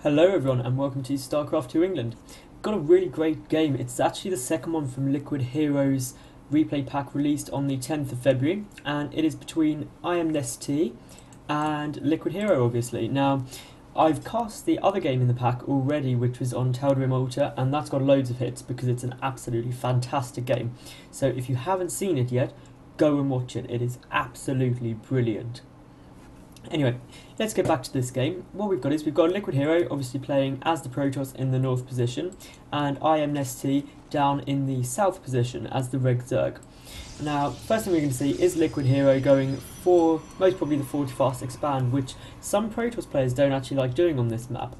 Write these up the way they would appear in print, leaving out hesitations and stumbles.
Hello everyone and welcome to Stacraft to England. Got a really great game. It's actually the second one from LiquidHerO's replay pack released on the 10th of February, and it is between IMNesTea and LiquidHerO obviously. Now, I've cast the other game in the pack already, which was on Teldrim Altar, and that's got loads of hits because it's an absolutely fantastic game. So if you haven't seen it yet, go and watch it. It is absolutely brilliant. Anyway, let's get back to this game. What we've got is we've got LiquidHerO obviously playing as the Protoss in the north position, and IMNesTea down in the south position as the Reg Zerg. Now, first thing we're going to see is LiquidHerO going for most probably the 40 fast expand, which some Protoss players don't actually like doing on this map,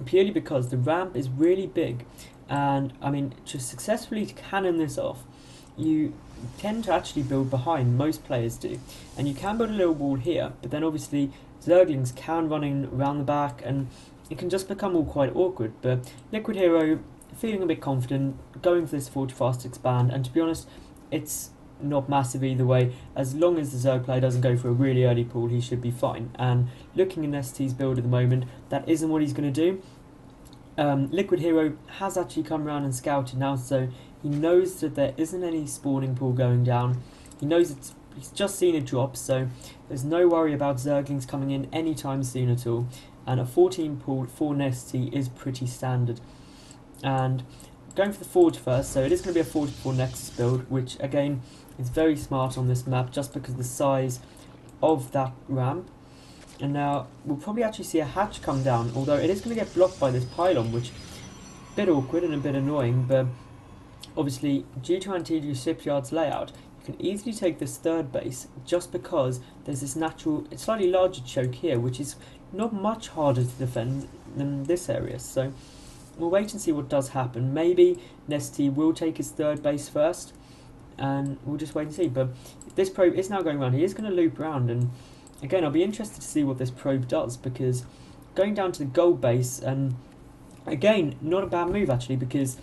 purely because the ramp is really big, and I mean, to successfully cannon this off, you tend to actually build behind, most players do, and you can build a little wall here, but then obviously Zerglings can run in around the back and it can just become all quite awkward. But LiquidHerO feeling a bit confident, going for this 40 fast expand, and to be honest, it's not massive either way. As long as the Zerg player doesn't go for a really early pull, he should be fine. And looking at NesTea's build at the moment, that isn't what he's going to do. LiquidHerO has actually come around and scouted now, so he knows that there isn't any spawning pool going down. He knows he's just seen it drop, so there's no worry about Zerglings coming in anytime soon at all. And a 14 pool for NesTea is pretty standard. And going for the Forge first, so it is going to be a Forge before Nexus build, which again is very smart on this map just because of the size of that ramp. And now we'll probably actually see a hatch come down, although it is going to get blocked by this pylon, which is a bit awkward and a bit annoying, but obviously due to Antidia Shipyard's layout, you can easily take this third base just because there's this natural, slightly larger choke here, which is not much harder to defend than this area. So we'll wait and see what does happen. Maybe NesTea will take his third base first, and we'll just wait and see. But this probe is now going around. He is going to loop around, and again, I'll be interested to see what this probe does, because going down to the gold base, and again, not a bad move actually, because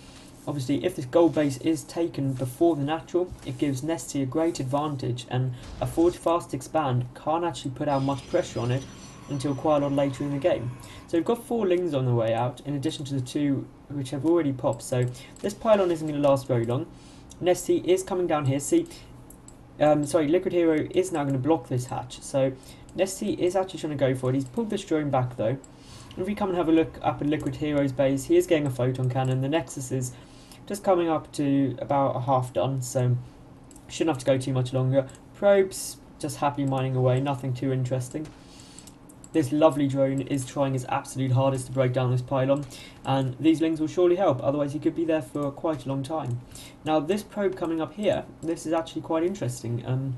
obviously if this gold base is taken before the natural, it gives NesTea a great advantage, and a 40 fast expand can't actually put out much pressure on it until quite a lot later in the game. So we've got 4 lings on the way out, in addition to the 2 which have already popped, so this pylon isn't going to last very long. NesTea is coming down here. See, LiquidHerO is now going to block this hatch, so NesTea is actually trying to go for it. He's pulled this drone back though. If we come and have a look up at LiquidHerO's base, he is getting a photon cannon. The Nexus is just coming up to about a half done, so shouldn't have to go too much longer. Probes just happily mining away, nothing too interesting. This lovely drone is trying his absolute hardest to break down this pylon, and these lings will surely help, otherwise he could be there for quite a long time. Now this probe coming up here, this is actually quite interesting.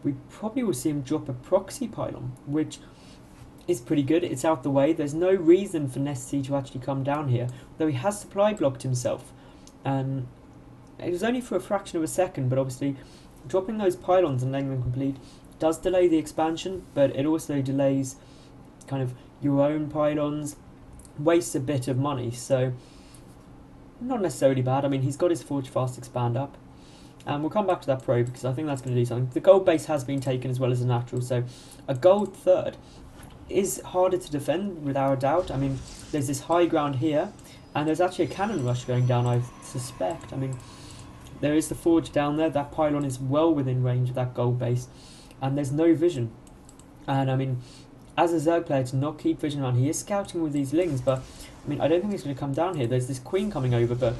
We probably will see him drop a proxy pylon, which is pretty good. It's out the way. There's no reason for NesTea to actually come down here, though he has supply blocked himself. And it was only for a fraction of a second, but obviously dropping those pylons and letting them complete does delay the expansion, but it also delays kind of your own pylons, wastes a bit of money, so not necessarily bad. I mean, he's got his 40 fast expand up, and we'll come back to that probe because I think that's going to do something. The gold base has been taken as well as a natural, so a gold third is harder to defend without a doubt. I mean, there's this high ground here, and there's actually a cannon rush going down, I suspect. I mean, there is the forge down there. That pylon is well within range of that gold base, and there's no vision. And I mean, as a Zerg player, to not keep vision on, he is scouting with these lings, but I mean, I don't think he's going to come down here. There's this queen coming over, but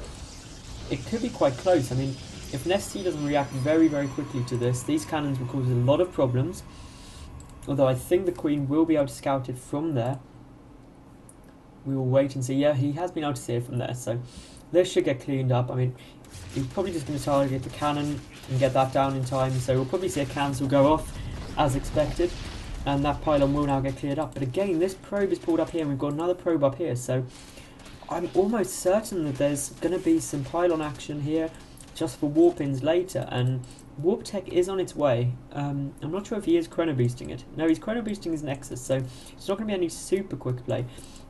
it could be quite close. I mean, if NesTea doesn't react very, very quickly to this, these cannons will cause a lot of problems. Although I think the queen will be able to scout it from there. We will wait and see. Yeah, he has been able to see it from there, so this should get cleaned up. I mean, he's probably just going to target the cannon and get that down in time, so we'll probably see a cancel go off as expected, and that pylon will now get cleared up. But again, this probe is pulled up here, and we've got another probe up here, so I'm almost certain that there's going to be some pylon action here just for warp-ins later, and warp tech is on its way. I'm not sure if he is chrono boosting it. No, he's chrono boosting his Nexus, so it's not going to be any super quick play.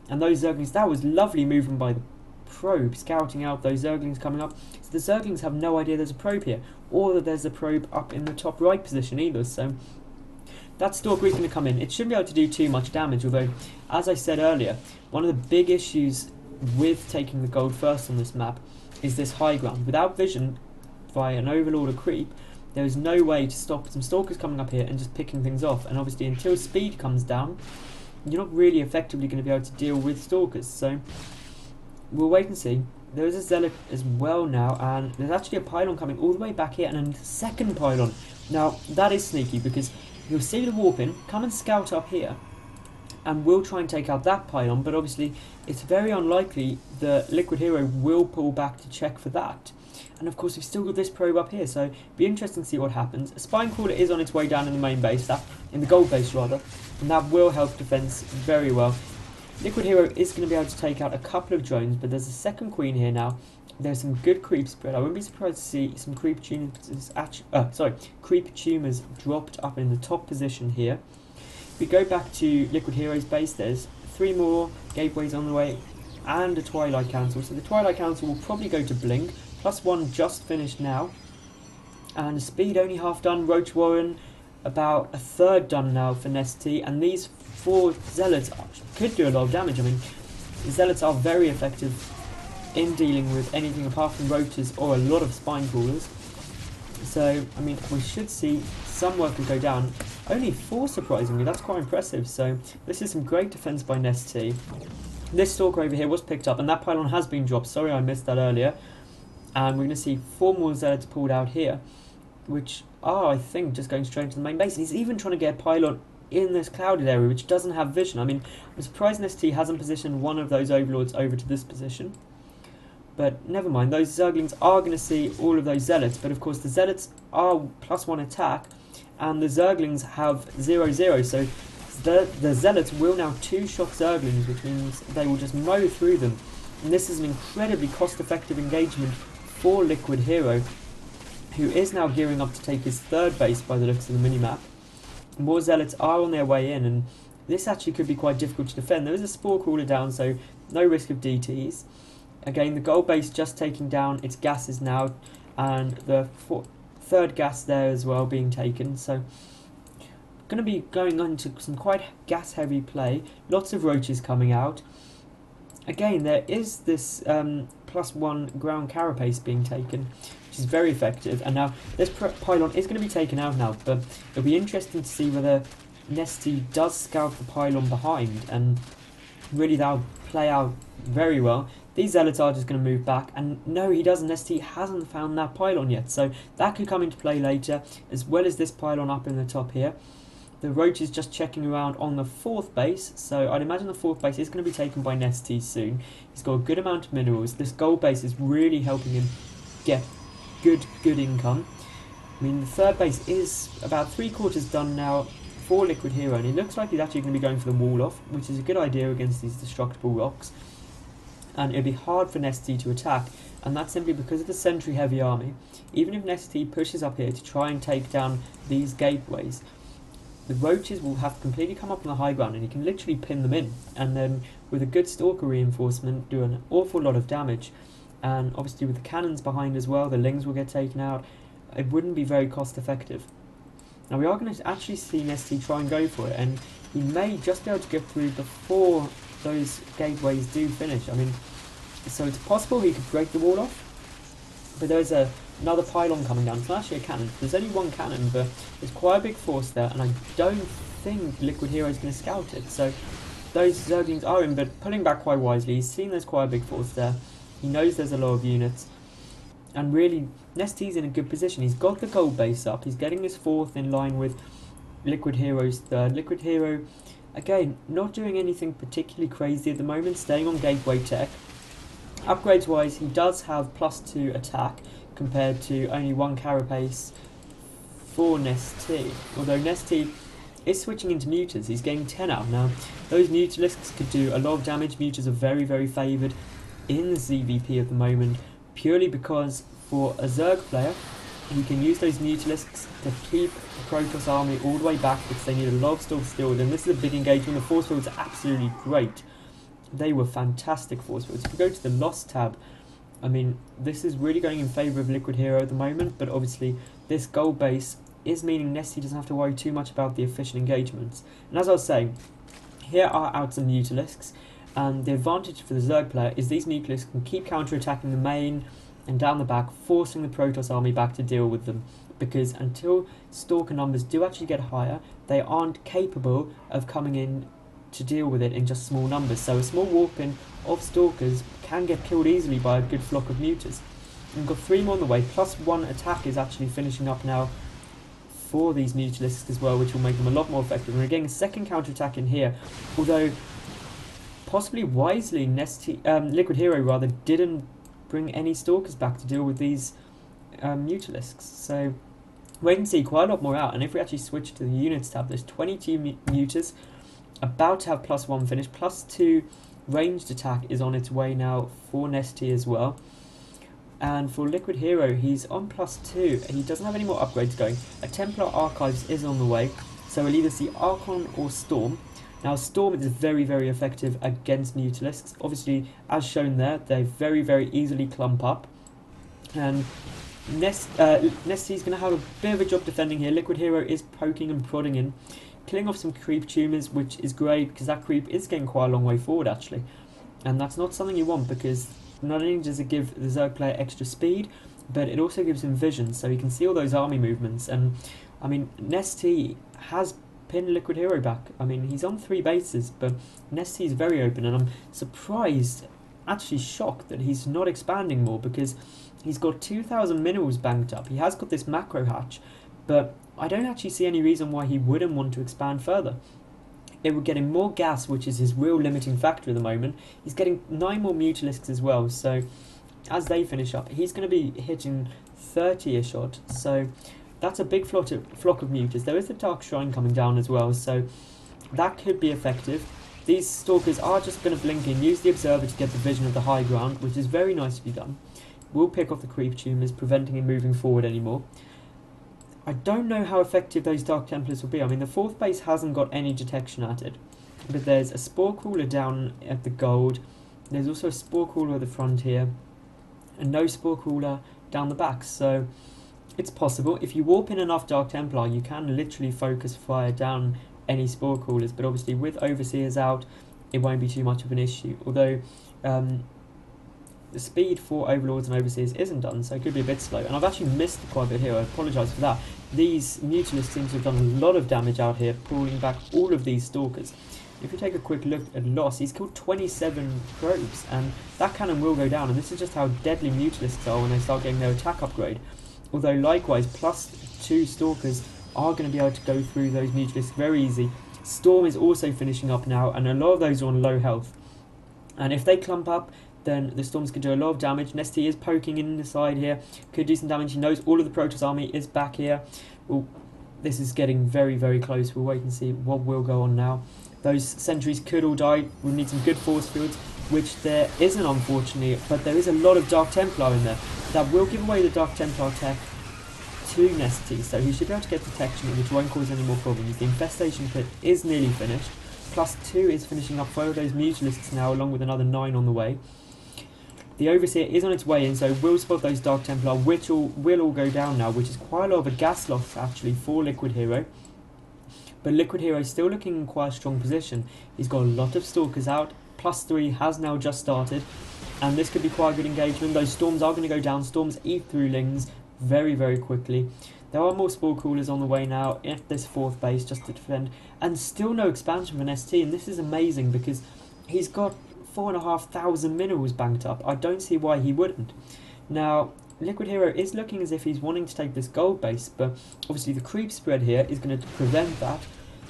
And those Zerglings, that was lovely movement by the probe, scouting out those Zerglings coming up. So the Zerglings have no idea there's a probe here, or that there's a probe up in the top right position either, so that Stalker is going to come in. It shouldn't be able to do too much damage, although, as I said earlier, one of the big issues with taking the gold first on this map is this high ground. Without vision via an Overlord or creep, there is no way to stop some Stalkers coming up here and just picking things off. And obviously, until speed comes down, you're not really effectively going to be able to deal with Stalkers. So we'll wait and see. There is a Zealot as well now, and there's actually a pylon coming all the way back here, and a second pylon. Now, that is sneaky, because you'll see the warp in, come and scout up here, and we'll try and take out that pylon, but obviously it's very unlikely that LiquidHerO will pull back to check for that. And of course we've still got this probe up here, so it'll be interesting to see what happens. A Spine Crawler is on its way down in the main base, in the gold base rather, and that will help defense very well. LiquidHerO is going to be able to take out a couple of drones, but there's a second queen here now. There's some good creep spread. I wouldn't be surprised to see some creep tumors dropped up in the top position here. If we go back to LiquidHerO's base, there's 3 more gateways on the way and a Twilight Council. So the Twilight Council will probably go to Blink. +1 just finished now. And speed only half done. Roach Warren about a third done now for NesTea. And these 4 Zealots could do a lot of damage. I mean, the Zealots are very effective in dealing with anything apart from roaches or a lot of spine crawlers. So, I mean, we should see some workers go down. Only 4, surprisingly. That's quite impressive. So, this is some great defense by NesTea. This Stalker over here was picked up, and that pylon has been dropped. Sorry I missed that earlier. And we're going to see 4 more Zealots pulled out here, which are, I think, just going straight to the main base. And he's even trying to get a pylon in this clouded area, which doesn't have vision. I mean, I'm surprised NesTea hasn't positioned one of those Overlords over to this position. But never mind, those Zerglings are going to see all of those Zealots. But of course, the Zealots are +1 attack, and the Zerglings have 0/0. So the Zealots will now 2-shot Zerglings, which means they will just mow through them. And this is an incredibly cost-effective engagement for LiquidHerO, who is now gearing up to take his 3rd base by the looks of the minimap. More Zealots are on their way in, and this actually could be quite difficult to defend. There is a Spore Crawler down, so no risk of DTs. Again, the gold base just taking down its gases now, and the 3rd gas there as well being taken. So, going to be going on to some quite gas-heavy play. Lots of roaches coming out. Again, there is this +1 ground carapace being taken, which is very effective. And now this pylon is going to be taken out now, but it'll be interesting to see whether NesTea does scout the pylon behind, and really that'll play out very well. These Zealots are just going to move back, and no, he doesn't. NesTea hasn't found that pylon yet, so that could come into play later, as well as this pylon up in the top here. The Roach is just checking around on the 4th base, so I'd imagine the 4th base is going to be taken by NesTea soon. He's got a good amount of minerals. This gold base is really helping him get good income. I mean, the 3rd base is about 3/4 done now for LiquidHerO, and it looks like he's actually going to be going for the wall off, which is a good idea against these destructible rocks. And it'll be hard for NesTea to attack, and that's simply because of the sentry heavy army. Even if NesTea pushes up here to try and take down these gateways, the roaches will have to completely come up on the high ground, and he can literally pin them in, and then with a good Stalker reinforcement do an awful lot of damage. And obviously with the cannons behind as well, the Lings will get taken out. It wouldn't be very cost effective. Now we are going to actually see NesTea try and go for it, and he may just be able to get through before those gateways do finish. I mean, so it's possible he could break the wall off, but there's another pylon coming down. It's not actually a cannon. There's only one cannon, but there's quite a big force there, and I don't think LiquidHerO is going to scout it. So those Zerglings are in, but pulling back quite wisely. He's seen there's quite a big force there. He knows there's a lot of units, and really NesTea's in a good position. He's got the gold base up. He's getting his 4th in line with LiquidHerO's 3rd. LiquidHerO, again, not doing anything particularly crazy at the moment, staying on gateway tech. Upgrades wise, he does have +2 attack compared to only 1 carapace for NesTea. Although NesTea is switching into Mutas, he's getting 10 out now. Those Mutalisks could do a lot of damage. Mutas are very, very favoured in the ZVP at the moment, purely because for a Zerg player, he can use those Mutalisks to keep the Protoss army all the way back, because they need a lot of stuff still. And this is a big engagement. The force fields are absolutely great. They were fantastic force fields. If we go to the Lost tab, I mean, this is really going in favour of LiquidHerO at the moment, but obviously this gold base is meaning NesTea doesn't have to worry too much about the efficient engagements. And as I was saying, here are out some Mutalisks, and the advantage for the Zerg player is these Mutalisks can keep counter-attacking the main and down the back, forcing the Protoss army back to deal with them, because until Stalker numbers do actually get higher, they aren't capable of coming in to deal with it in just small numbers. So a small warp-in of Stalkers can get killed easily by a good flock of Mutas. And we've got 3 more on the way, plus 1 attack is actually finishing up now for these Mutalisks as well, which will make them a lot more effective. And we're getting a second counter-attack in here, although possibly wisely, LiquidHerO rather didn't bring any Stalkers back to deal with these Mutalisks. So wait and see, quite a lot more out. And if we actually switch to the units tab, there's 22 Mutas, about to have +1 finish, +2 ranged attack is on its way now for NesTea as well. And for LiquidHerO, he's on +2, and he doesn't have any more upgrades going. A Templar Archives is on the way, so we'll either see Archon or Storm. Now Storm is very, very effective against Mutalisks. Obviously, as shown there, they very, very easily clump up. And NesTea's going to have a bit of a job defending here. LiquidHerO is poking and prodding in, killing off some creep tumors, which is great because that creep is getting quite a long way forward actually. And that's not something you want, because not only does it give the Zerg player extra speed, but it also gives him vision, so he can see all those army movements. And I mean, NesTea has pinned LiquidHerO back. I mean, he's on 3 bases, but NesTea is very open, and I'm surprised, actually shocked, that he's not expanding more, because he's got 2,000 minerals banked up. He has got this macro hatch, but I don't actually see any reason why he wouldn't want to expand further. It would get him more gas, which is his real limiting factor at the moment. He's getting 9 more Mutalisks as well, so as they finish up, he's going to be hitting 30-ish odd, so that's a big flock of Mutas. There is the Dark Shrine coming down as well, so that could be effective. These Stalkers are just going to blink in, use the Observer to get the vision of the high ground, which is very nicely done. We'll pick off the creep tumors, preventing him moving forward anymore. I don't know how effective those Dark Templars will be. I mean, the 4th base hasn't got any detection at it, but there's a Spore Crawler down at the gold. There's also a Spore Crawler at the front here, and no Spore Crawler down the back, so it's possible. If you warp in enough Dark Templar, you can literally focus fire down any Spore Crawlers, but obviously with Overseers out, it won't be too much of an issue, although the speed for Overlords and Overseers isn't done, so it could be a bit slow. And I've actually missed quite a bit here, I apologise for that. These Mutalisks seem to have done a lot of damage out here, pulling back all of these Stalkers. If you take a quick look at loss, he's killed 27 probes, and that cannon will go down, and this is just how deadly Mutalisks are when they start getting their attack upgrade. Although likewise, +2 Stalkers are going to be able to go through those Mutalisks very easy. Storm is also finishing up now, and a lot of those are on low health. And if they clump up, then the Storms could do a lot of damage. NesTea is poking in the side here, could do some damage. He knows all of the Protoss army is back here. Well, this is getting very, very close. We'll wait and see what will go on now. Those sentries could all die. We'll need some good force fields, which there isn't, unfortunately, but there is a lot of Dark Templar in there. That will give away the Dark Templar tech to NesTea, so he should be able to get detection, which won't cause any more problems. The Infestation Pit is nearly finished. +2 is finishing up 4 of those Mutalisks now, along with another 9 on the way. The Overseer is on its way in, so we'll spot those Dark Templar, which will all go down now, which is quite a lot of a gas loss actually for LiquidHerO. But LiquidHerO is still looking in quite a strong position. He's got a lot of Stalkers out, +3 has now just started, and this could be quite a good engagement. Those Storms are going to go down. Storms eat through Lings very, very quickly. There are more Spore Crawlers on the way now at this 4th base just to defend, and still no expansion for NesTea, and this is amazing because he's got 4,500 minerals banked up. I don't see why he wouldn't. Now, LiquidHerO is looking as if he's wanting to take this gold base, but obviously the creep spread here is going to prevent that.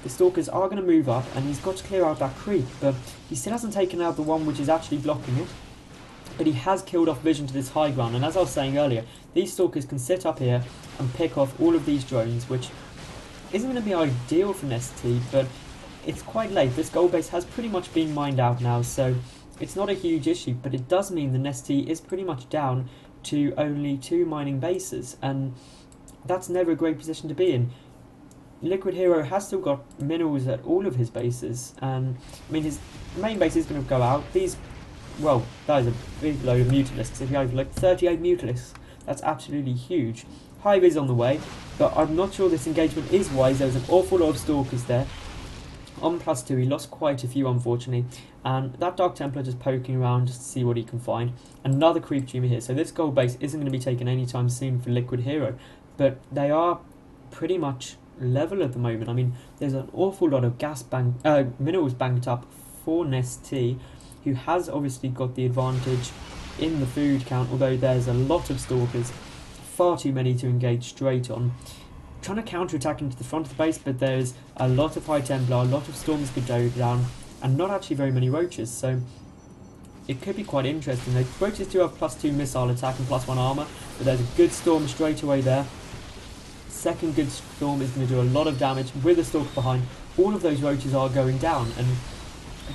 The Stalkers are going to move up, and he's got to clear out that creep, but he still hasn't taken out the one which is actually blocking it. But he has killed off vision to this high ground, and as I was saying earlier, these Stalkers can sit up here and pick off all of these drones, which isn't going to be ideal for NesTea, but it's quite late. This gold base has pretty much been mined out now, so it's not a huge issue, but it does mean the NesTea is pretty much down to only 2 mining bases, and that's never a great position to be in. LiquidHerO has still got minerals at all of his bases, and I mean his main base is going to go out. These, well, that is a big load of Mutalisks. If you have like 38 Mutalisks, that's absolutely huge. high vids on the way, but I'm not sure this engagement is wise. There's an awful lot of stalkers there. On +2, he lost quite a few, unfortunately, and that Dark Templar just poking around just to see what he can find. Another creep tumor here, so this gold base isn't going to be taken anytime soon for LiquidHerO, but they are pretty much level at the moment. I mean, there's an awful lot of minerals banked up for NesTea, who has obviously got the advantage in the food count, although there's a lot of stalkers, far too many to engage straight on. Trying to counter-attack into the front of the base, but there's a lot of High Templar, a lot of Storms could go down, and not actually very many Roaches, so it could be quite interesting. The Roaches do have +2 missile attack and +1 armor, but there's a good Storm straight away there. Second good Storm is going to do a lot of damage with a Stalker behind. All of those Roaches are going down, and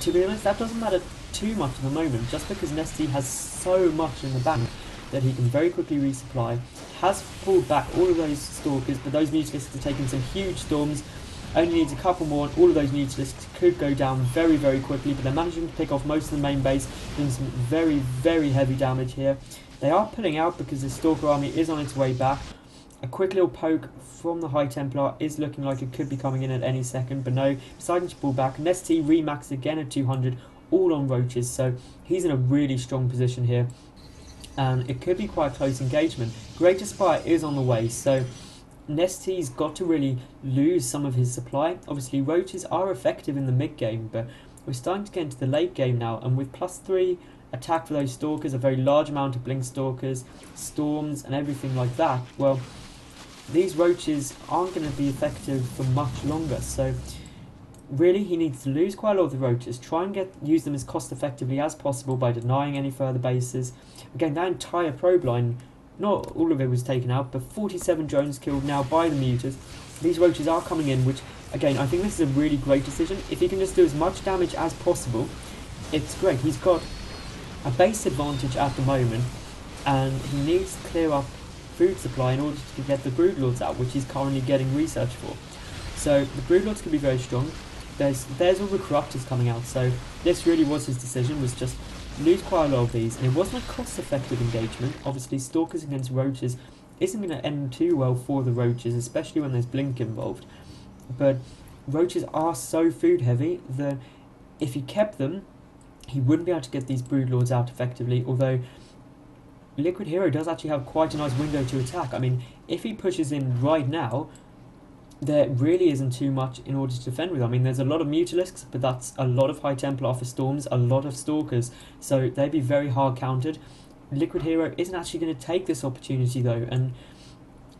to be honest, that doesn't matter too much at the moment, just because NesTea has so much in the bank that he can very quickly resupply. Has pulled back all of those Stalkers, but those Mutalisks have taken some huge Storms. Only needs a couple more, and all of those Mutalisks could go down very, very quickly, but they're managing to pick off most of the main base, doing some very, very heavy damage here. They are pulling out because the Stalker army is on its way back. A quick little poke from the High Templar is looking like it could be coming in at any second, but no, deciding to pull back. NesTea remaxed again at 200, all on Roaches, so he's in a really strong position here. And it could be quite a close engagement. Greater Spire is on the way, so NesTea's got to really lose some of his supply. Obviously, Roaches are effective in the mid-game, but we're starting to get into the late game now, and with +3 attack for those Stalkers, a very large amount of Blink Stalkers, Storms, and everything like that, well, these Roaches aren't going to be effective for much longer, so really he needs to lose quite a lot of the Roaches, try and use them as cost effectively as possible by denying any further bases. Again, that entire probe line, not all of it was taken out, but 47 drones killed now by the Mutas. These Roaches are coming in, which, again, I think this is a really great decision. If he can just do as much damage as possible, it's great. He's got a base advantage at the moment, and he needs to clear up food supply in order to get the Broodlords out, which he's currently getting research for. So the Broodlords can be very strong. There's all the Corruptors coming out, so this really was his decision, was just lose quite a lot of these, and it wasn't a cost-effective engagement. Obviously, Stalkers against Roaches isn't going to end too well for the Roaches, especially when there's Blink involved. But Roaches are so food-heavy that if he kept them, he wouldn't be able to get these Broodlords out effectively, although LiquidHerO does actually have quite a nice window to attack. I mean, if he pushes in right now, there really isn't too much in order to defend with. I mean, there's a lot of Mutalisks, but that's a lot of High Templar for Storms, a lot of Stalkers, so they'd be very hard countered. LiquidHerO isn't actually going to take this opportunity though, and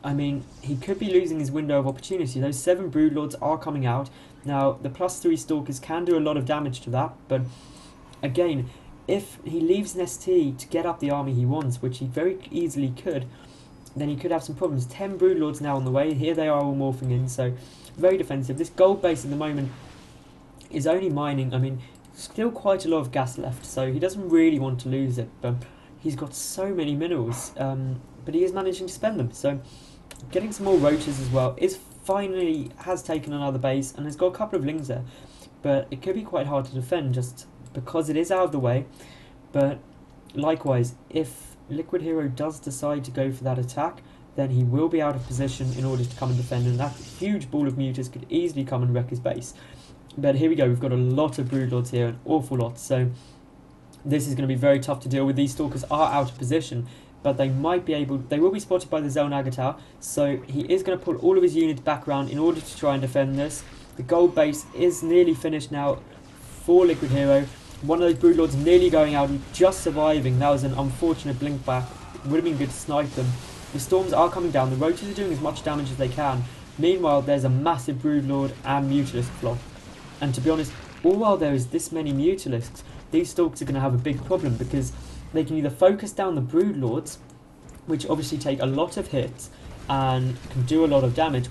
I mean, he could be losing his window of opportunity. Those 7 Broodlords are coming out. Now, the +3 Stalkers can do a lot of damage to that, but again, if he leaves NesTea to get up the army he wants, which he very easily could, then he could have some problems. 10 Broodlords now on the way. Here they are all morphing in, so very defensive. This gold base at the moment is only mining. I mean, still quite a lot of gas left, so he doesn't really want to lose it, but he's got so many minerals, but he is managing to spend them. So getting some more Roaches as well has taken another base and has got a couple of Lings there, but it could be quite hard to defend just because it is out of the way. But likewise, if LiquidHerO does decide to go for that attack, then he will be out of position in order to come and defend, and that huge ball of Mutas could easily come and wreck his base. But here we go, we've got a lot of Broodlords here, an awful lot, so this is going to be very tough to deal with. These Stalkers are out of position, but they will be spotted by the Xel'Naga, so he is going to pull all of his units back around in order to try and defend this. The gold base is nearly finished now for LiquidHerO. One of those Broodlords nearly going out and just surviving. That was an unfortunate blink back. It would have been good to snipe them. The Storms are coming down. The Roaches are doing as much damage as they can. Meanwhile, there's a massive Broodlord and Mutalisk flock. And to be honest, all while there is this many Mutalisks, these Stalkers are going to have a big problem because they can either focus down the Broodlords, which obviously take a lot of hits and can do a lot of damage,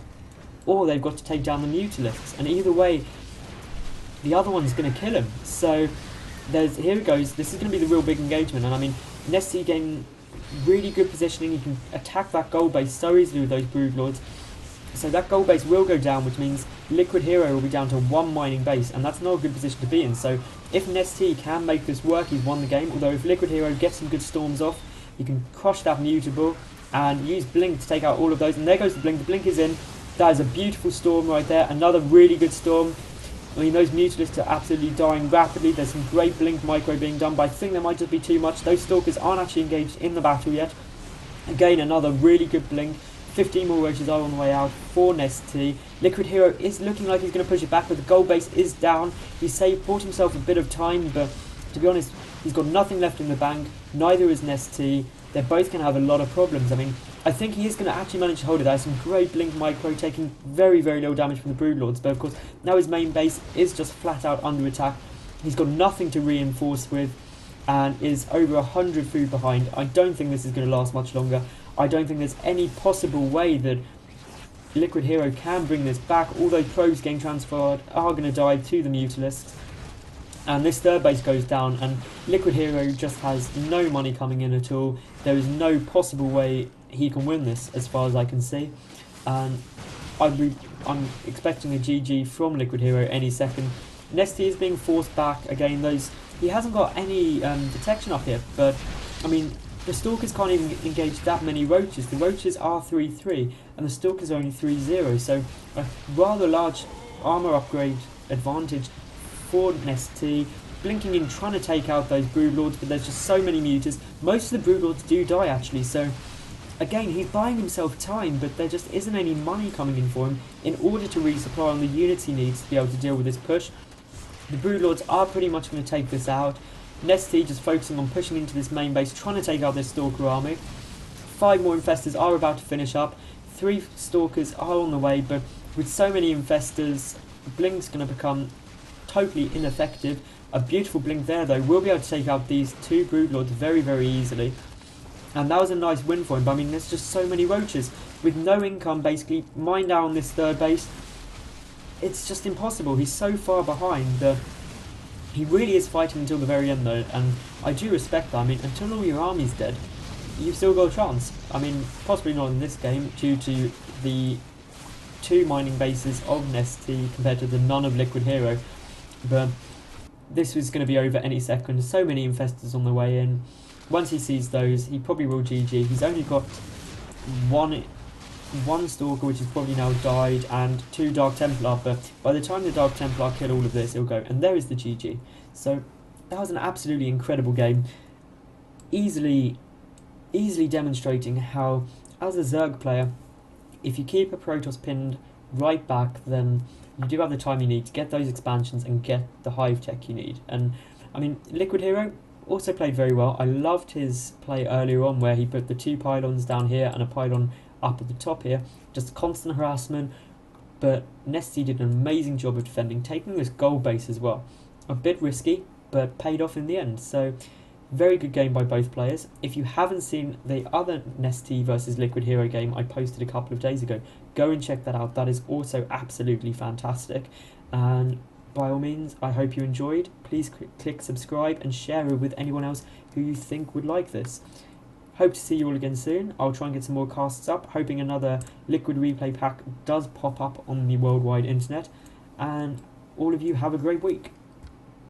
or they've got to take down the Mutalisks. And either way, the other one's going to kill him. So here it goes. This is going to be the real big engagement. And I mean, NesTea getting really good positioning. He can attack that gold base so easily with those Broodlords. So that gold base will go down, which means LiquidHerO will be down to 1 mining base, and that's not a good position to be in. So if NesTea can make this work, he's won the game. Although if LiquidHerO gets some good Storms off, he can crush that Mutable, and use Blink to take out all of those. And there goes the Blink is in. That is a beautiful storm right there, another really good storm. I mean, those Mutalisks are absolutely dying rapidly. There's some great Blink micro being done, but I think there might just be too much. Those Stalkers aren't actually engaged in the battle yet. Again, another really good Blink. 15 more roaches are on the way out for NesTea. LiquidHerO is looking like he's going to push it back, but the gold base is down. He's bought himself a bit of time, but to be honest, he's got nothing left in the bank. Neither is NesTea. They're both going to have a lot of problems. I mean, I think he is going to actually manage to hold it. There's some great Blink micro, taking very, very little damage from the Broodlords, but of course, now his main base is just flat out under attack. He's got nothing to reinforce with, and is over 100 food behind. I don't think this is going to last much longer. I don't think there's any possible way that LiquidHerO can bring this back. All those probes getting transferred are going to die to the Mutalisks. And this third base goes down, and LiquidHerO just has no money coming in at all. There is no possible way he can win this, as far as I can see. And I'm expecting a GG from LiquidHerO any second. NesTea is being forced back. Again, he hasn't got any detection up here, but I mean, the Stalkers can't even engage that many roaches. The roaches are 3-3, and the Stalkers are only 3-0, so a rather large armor upgrade advantage for NesTea. Blinking in, trying to take out those Broodlords, but there's just so many Mutas. Most of the Broodlords do die, actually, so again, he's buying himself time, but there just isn't any money coming in for him in order to resupply on the units he needs to be able to deal with this push. The Broodlords are pretty much going to take this out. NesTea just focusing on pushing into this main base, trying to take out this Stalker army. 5 more Infestors are about to finish up. 3 Stalkers are on the way, but with so many Infestors, Blink's going to become totally ineffective. A beautiful Blink there, though, will be able to take out these 2 Broodlords very, very easily. And that was a nice win for him, but I mean, there's just so many roaches. With no income, basically, mine down on this third base, it's just impossible. He's so far behind. He really is fighting until the very end, though, and I do respect that. I mean, until all your army's dead, you've still got a chance. I mean, possibly not in this game, due to the 2 mining bases of NesTea compared to the none of LiquidHerO, but this was going to be over any second. So many Infestors on the way in. Once he sees those, he probably will GG. He's only got one Stalker, which has probably now died, and 2 Dark Templar, but by the time the Dark Templar kill all of this, it'll go. And there is the GG. So that was an absolutely incredible game. Easily demonstrating how, as a Zerg player, if you keep a Protoss pinned right back, then you do have the time you need to get those expansions and get the hive tech you need. And I mean, LiquidHerO also played very well. I loved his play earlier on where he put the 2 pylons down here and a pylon up at the top here. Just constant harassment, but NesTea did an amazing job of defending, taking this gold base as well. A bit risky, but paid off in the end. So very good game by both players. If you haven't seen the other NesTea versus LiquidHerO game I posted a couple of days ago, go and check that out. That is also absolutely fantastic. And by all means, I hope you enjoyed. Please click subscribe and share it with anyone else who you think would like this. Hope to see you all again soon. I'll try and get some more casts up, hoping another Liquid replay pack does pop up on the worldwide internet. And all of you have a great week.